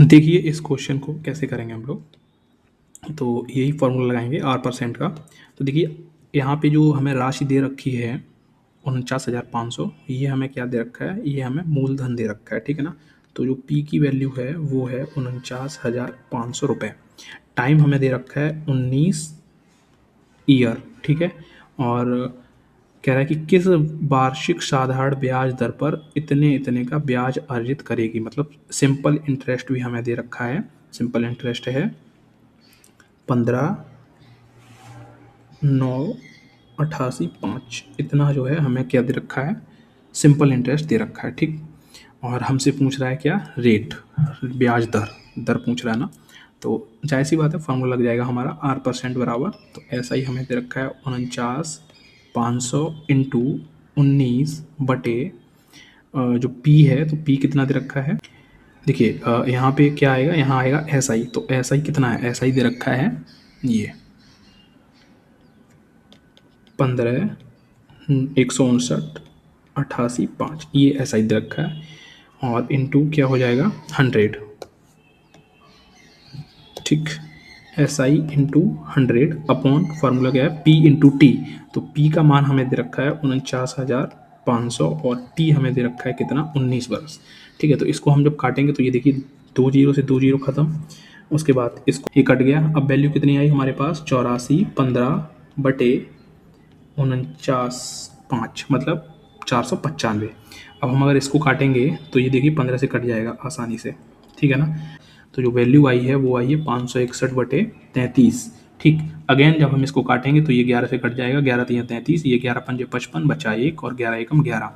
देखिए इस क्वेश्चन को कैसे करेंगे हम लोग। तो यही फॉर्मूला लगाएंगे R% का। तो देखिए यहाँ पे जो हमें राशि दे रखी है 49,500, ये हमें क्या दे रखा है, ये हमें मूलधन दे रखा है, ठीक है ना। तो जो P की वैल्यू है वो है 49,500 रुपये। टाइम हमें दे रखा है 19 ईयर, ठीक है। और कह रहा है कि किस वार्षिक साधारण ब्याज दर पर इतने इतने का ब्याज अर्जित करेगी, मतलब सिंपल इंटरेस्ट भी हमें दे रखा है। सिंपल इंटरेस्ट है 15,988.5, इतना जो है हमें क्या दे रखा है, सिंपल इंटरेस्ट दे रखा है, ठीक। और हमसे पूछ रहा है क्या, रेट, ब्याज दर, दर पूछ रहा है ना। तो जाहिर सी बात है फॉर्मूला लग जाएगा हमारा R% बराबर, तो ऐसा ही हमें दे रखा है 49,500 इंटू 19 बटे जो P है, तो P कितना दे रखा है। देखिए यहाँ पे क्या आएगा, यहाँ आएगा SI, तो SI कितना है, SI दे रखा है ये 15,159.88, ये SI दे रखा है। और इंटू क्या हो जाएगा 100, ठीक। SI इंटू 100 अपॉन फार्मूला क्या है P इंटू टी। तो P का मान हमें दे रखा है 49,500 और T हमें दे रखा है कितना, 19 वर्ष, ठीक है। तो इसको हम जब काटेंगे तो ये देखिए 2 जीरो से 2 जीरो खत्म, उसके बाद इसको ये कट गया। अब वैल्यू कितनी आई हमारे पास, 84,15 बटे 49,5 मतलब 495। अब हम अगर इसको काटेंगे तो ये देखिए 15 से कट जाएगा आसानी से, ठीक है ना। तो जो वैल्यू आई है वो आई है 561/33, ठीक। अगेन जब हम इसको काटेंगे तो ये 11 से कट जाएगा, 11 3 33, ये 11 पंजे 55, बचा 1 और 11 एकम 11,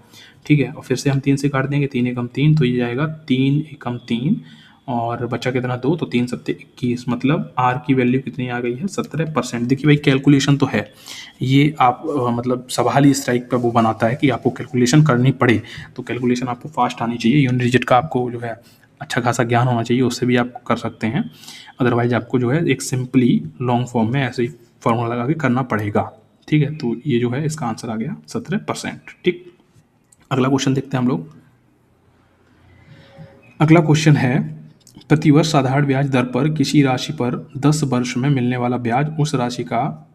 ठीक है। और फिर से हम 3 से काट देंगे, 3 एकम 3, तो ये जाएगा 3 एकम 3 और बचा कितना 2, तो 3 सत्ते 21, मतलब R की वैल्यू कितनी आ गई है, 17%। देखिए भाई कैलकुलेशन तो है, ये आप मतलब सवाल ही स्ट्राइक पर वो बनाता है कि आपको कैलकुलेशन करनी पड़े, तो कैलकुलेशन आपको फास्ट आनी चाहिए। यूनिट डिजिट का आपको जो है अच्छा खासा ज्ञान होना चाहिए, उससे भी आप कर सकते हैं। अदरवाइज आपको जो है एक सिंपली लॉन्ग फॉर्म में ऐसे ही फॉर्मूला लगा के करना पड़ेगा, ठीक है। तो ये जो है इसका आंसर आ गया 17%, ठीक। अगला क्वेश्चन देखते हैं हम लोग। अगला क्वेश्चन है, प्रतिवर्ष साधारण ब्याज दर पर किसी राशि पर 10 वर्ष में मिलने वाला ब्याज उस राशि का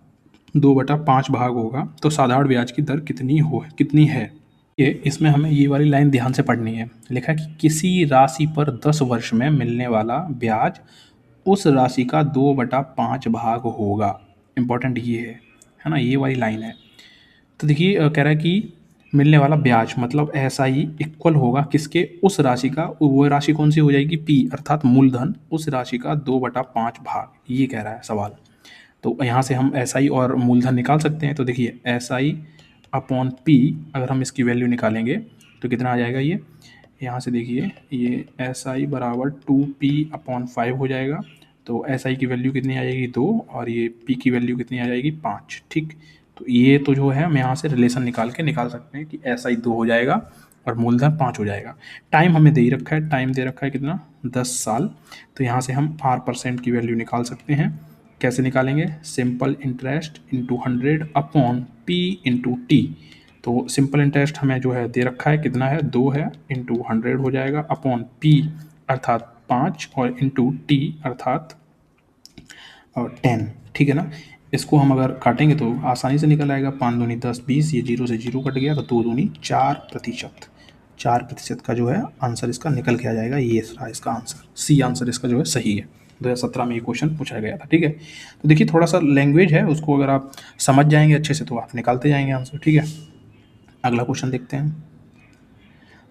2/5 भाग होगा, तो साधारण ब्याज की दर कितनी है। ये इसमें हमें ये वाली लाइन ध्यान से पढ़नी है। लिखा है कि किसी राशि पर 10 वर्ष में मिलने वाला ब्याज उस राशि का 2/5 भाग होगा। इंपॉर्टेंट ये है ना, ये वाली लाइन है। तो देखिए कह रहा है कि मिलने वाला ब्याज मतलब ऐसा ही इक्वल होगा किसके, उस राशि का, वो राशि कौन सी हो जाएगी, P अर्थात मूलधन, उस राशि का 2/5 भाग, ये कह रहा है सवाल। तो यहाँ से हम SI और मूलधन निकाल सकते हैं। तो देखिए SI अपॉन P, अगर हम इसकी वैल्यू निकालेंगे तो कितना आ जाएगा, ये यहाँ से देखिए ये SI बराबर 2P/5 हो जाएगा। तो SI की वैल्यू कितनी आ जाएगी 2 और ये P की वैल्यू कितनी आ जाएगी 5, ठीक। तो ये तो जो है हम यहाँ से रिलेशन निकाल सकते हैं कि SI 2 हो जाएगा और मूलधन 5 हो जाएगा। टाइम हमें दे ही रखा है, टाइम दे रखा है कितना, 10 साल। तो यहाँ से हम R% की वैल्यू निकाल सकते हैं। कैसे निकालेंगे, simple interest into 100 upon P into T. तो सिंपल इंटरेस्ट हमें जो है दे रखा है कितना है, 2 है, इंटू 100 हो जाएगा अपॉन P अर्थात 5 और इंटू टी अर्थात 10, ठीक है ना। इसको हम अगर काटेंगे तो आसानी से निकल आएगा, 5 दूनी 10 20, ये 0 से 0 कट गया, तो 2 दूनी 4%, 4% का जो है आंसर इसका निकल के आ जाएगा। ये रहा इसका आंसर, सी आंसर इसका जो है सही है। 2017 में ये क्वेश्चन पूछा गया था, ठीक है। तो देखिए थोड़ा सा लैंग्वेज है, उसको अगर आप समझ जाएंगे अच्छे से तो आप निकालते जाएंगे आंसर, ठीक है। अगला क्वेश्चन देखते हैं।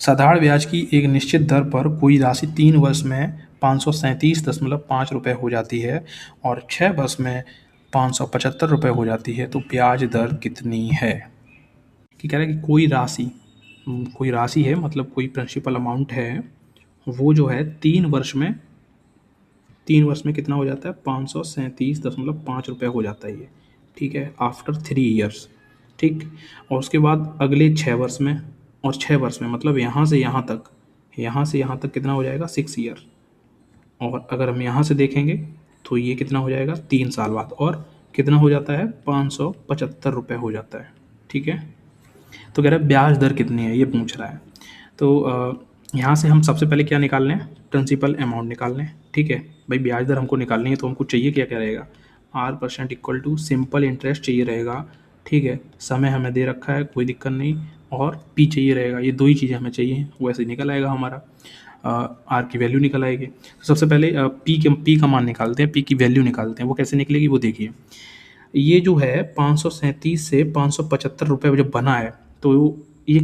साधारण ब्याज की एक निश्चित दर पर कोई राशि 3 वर्ष में 537.5 रुपये हो जाती है और 6 वर्ष में 575 रुपये हो जाती है, तो ब्याज दर कितनी है। कि कह रहा है कि कोई राशि है, मतलब कोई प्रिंसिपल अमाउंट है, वो जो है 3 वर्ष में कितना हो जाता है, 537.5 रुपये हो जाता है ये, ठीक है, आफ्टर 3 ईयर्स, ठीक। और उसके बाद अगले 6 वर्ष में, और 6 वर्ष में मतलब यहाँ से यहाँ तक कितना हो जाएगा, 6 ईयर। और अगर हम यहाँ से देखेंगे तो ये कितना हो जाएगा, 3 साल बाद, और कितना हो जाता है, 575 रुपये हो जाता है, ठीक है। तो कह रहा है ब्याज दर कितनी है, ये पूछ रहा है। तो यहाँ से हम सबसे पहले क्या निकाल लें, प्रिंसिपल अमाउंट निकाल लें। ठीक है भाई, ब्याज दर हमको निकालनी है तो हमको चाहिए क्या क्या रहेगा, R% equal to simple interest चाहिए रहेगा। ठीक है, समय हमें दे रखा है, कोई दिक्कत नहीं, और पी चाहिए रहेगा। ये दो ही चीज़ें हमें चाहिए, वैसे ही निकल आएगा हमारा, आर की वैल्यू निकल आएगी। तो सबसे पहले पी का मान निकालते हैं, पी की वैल्यू निकालते हैं। वो कैसे निकलेगी वो देखिए। ये जो है 537 से 575 रुपये जब बना है, तो ये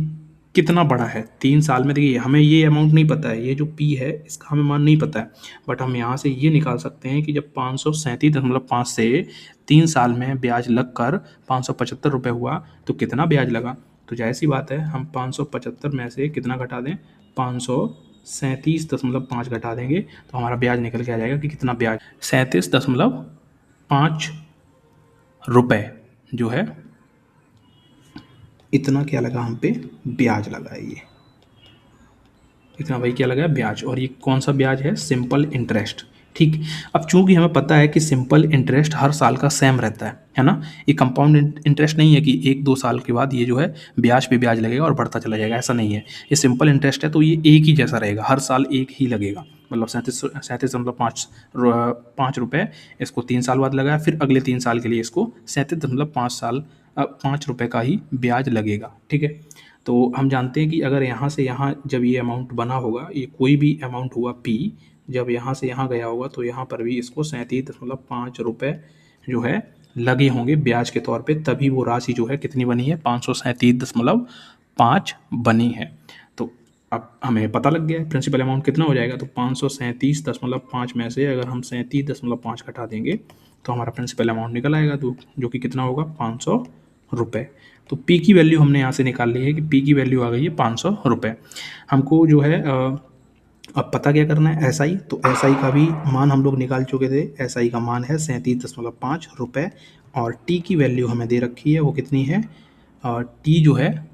कितना बड़ा है 3 साल में। देखिए हमें ये अमाउंट नहीं पता है, ये जो पी है इसका हमें मान नहीं पता है, बट हम यहाँ से ये निकाल सकते हैं कि जब 537.5 से 3 साल में ब्याज लगकर 575 रुपये हुआ तो कितना ब्याज लगा। तो जाहिर सी बात है, हम 575 में से कितना घटा दें, 537.5 घटा देंगे तो हमारा ब्याज निकल के आ जाएगा कि कितना ब्याज, 37.5 रुपये जो है, इतना क्या लगा हम पे, ब्याज लगा है। ये इतना भाई क्या लगा है, ब्याज। और ये कौन सा ब्याज है, सिंपल इंटरेस्ट। ठीक, अब चूंकि हमें पता है कि सिंपल इंटरेस्ट हर साल का सेम रहता है ना, ये कंपाउंड इंटरेस्ट नहीं है कि 1-2 साल के बाद ये जो है ब्याज पे ब्याज लगेगा और बढ़ता चला जाएगा, ऐसा नहीं है। ये सिंपल इंटरेस्ट है तो ये एक ही जैसा रहेगा, हर साल एक ही लगेगा। मतलब 37.5 रुपये इसको 3 साल बाद लगाया, फिर अगले 3 साल के लिए इसको 37.5 रुपये का ही ब्याज लगेगा। ठीक है, तो हम जानते हैं कि अगर यहाँ से यहाँ जब ये अमाउंट बना होगा, ये कोई भी अमाउंट हुआ पी, जब यहाँ से यहाँ गया होगा तो यहाँ पर भी इसको 37.5 रुपये जो है लगे होंगे ब्याज के तौर पे, तभी वो राशि जो है कितनी बनी है, 537.5 बनी है। तो अब हमें पता लग गया है प्रिंसिपल अमाउंट कितना हो जाएगा। तो 537.5 में से अगर हम 37.5 घटा देंगे तो हमारा प्रिंसिपल अमाउंट निकल आएगा, तो जो कि कितना होगा, 500 रुपये। तो पी की वैल्यू हमने यहाँ से निकाल ली है कि पी की वैल्यू आ गई है 500 रुपये। हमको जो है अब पता क्या करना है, एस आई। तो एस आई का भी मान हम लोग निकाल चुके थे, एस आई का मान है 37.5 रुपये, और टी की वैल्यू हमें दे रखी है, वो कितनी है, और टी जो है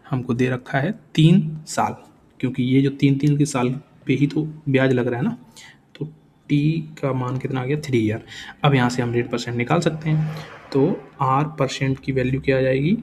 हमको दे रखा है 3 साल, क्योंकि ये जो 3 साल पे ही तो ब्याज लग रहा है ना। तो टी का मान कितना आ गया, 3 ईयर। अब यहाँ से हम रेट परसेंट निकाल सकते हैं। तो R% की वैल्यू क्या आ जाएगी,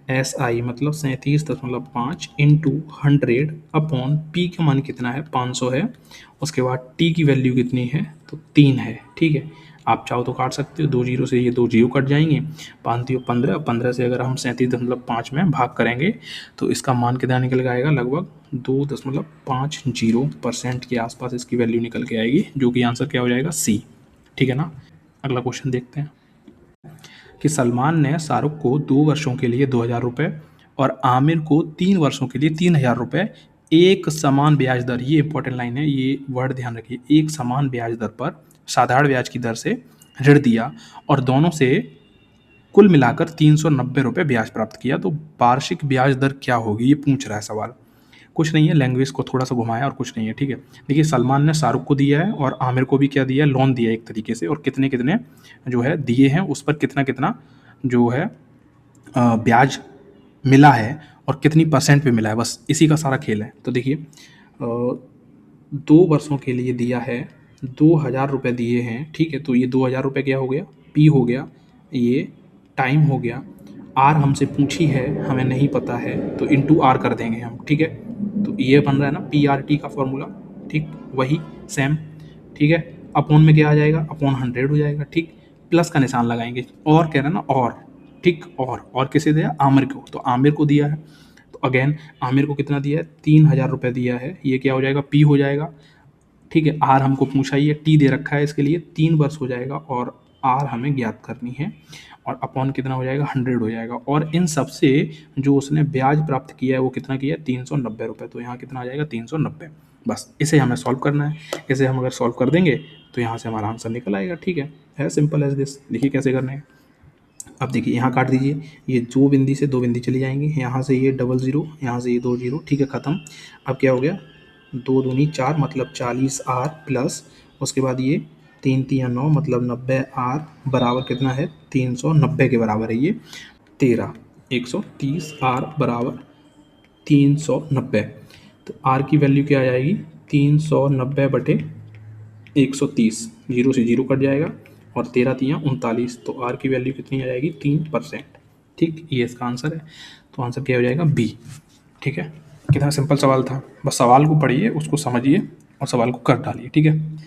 एस आई मतलब 37.5 इंटू 100 अपॉन पी का मान कितना है, 500 है। उसके बाद टी की वैल्यू कितनी है, तो 3 है। ठीक है, आप चाहो तो काट सकते हो, 2 जीरो से ये 2 जीरो कट जाएंगे, 5×3 = 15, 15 से अगर हम 37.5 में भाग करेंगे तो इसका मान कितना निकल के आएगा, लगभग 2.50% के आसपास इसकी वैल्यू निकल के आएगी, जो कि आंसर क्या हो जाएगा, सी। ठीक है ना। अगला क्वेश्चन देखते हैं कि सलमान ने शाहरुख को 2 वर्षों के लिए 2,000 रुपये और आमिर को 3 वर्षों के लिए 3,000 रुपये एक समान ब्याज दर, ये इंपॉर्टेंट लाइन है, ये वर्ड ध्यान रखिए, एक समान ब्याज दर पर साधारण ब्याज की दर से ऋण दिया और दोनों से कुल मिलाकर 390 रुपये ब्याज प्राप्त किया, तो वार्षिक ब्याज दर क्या होगी, ये पूछ रहा है सवाल। कुछ नहीं है, लैंग्वेज को थोड़ा सा घुमाया और कुछ नहीं है। ठीक है, देखिए सलमान ने शाहरुख को दिया है और आमिर को भी क्या दिया है, लोन दिया है एक तरीके से, और कितने कितने जो है दिए हैं, उस पर कितना कितना जो है ब्याज मिला है और कितनी परसेंट पे मिला है, बस इसी का सारा खेल है। तो देखिए 2 वर्षों के लिए दिया है, 2,000 रुपये दिए हैं। ठीक है, तो ये 2,000 रुपये क्या हो गया, पी हो गया, ये टाइम हो गया, आर हमसे पूछी है, हमें नहीं पता है, तो इंटू आर कर देंगे हम। ठीक है, तो ये बन रहा है ना PRT का फॉर्मूला, ठीक वही सेम। ठीक है, अपॉन में क्या आ जाएगा, अपॉन 100 हो जाएगा। ठीक, प्लस का निशान लगाएंगे, और कह रहा है ना, और ठीक, और किसे दिया, आमिर को, तो आमिर को दिया है, तो अगेन आमिर को कितना दिया है, 3,000 रुपये दिया है, ये क्या हो जाएगा, पी हो जाएगा। ठीक है, आर हमको पूछा ही है, टी दे रखा है, इसके लिए 3 वर्ष हो जाएगा, और आर हमें ज्ञात करनी है, और अपॉन कितना हो जाएगा, 100 हो जाएगा, और इन सबसे जो उसने ब्याज प्राप्त किया है वो कितना किया है, 390 रुपये, तो यहाँ कितना आ जाएगा, 390। बस इसे हमें सॉल्व करना है, इसे हम अगर सॉल्व कर देंगे तो यहाँ से हमारा आंसर निकल आएगा। ठीक है सिंपल एज दिस। देखिए कैसे करना है। अब देखिए यहाँ काट दीजिए, ये 2 बिंदी से 2 बिंदी चली जाएंगी, यहाँ से ये 00, यहाँ से ये 2 0। ठीक है, ख़त्म। अब क्या हो गया, 2 दूनी 4 मतलब 40R प्लस उसके बाद ये 3 3 9 मतलब 90R बराबर कितना है, 390 के बराबर है ये 13, 130R बराबर 390। तो R की वैल्यू क्या आ जाएगी, 390/130, 0 से 0 कट जाएगा, और 13×3 = 39, तो R की वैल्यू कितनी आ जाएगी, 3%। ठीक, ये इसका आंसर है, तो आंसर क्या हो जाएगा, बी। ठीक है। कितना सिंपल सवाल था, बस सवाल को पढ़िए, उसको समझिए और सवाल को कर डालिए, ठीक है।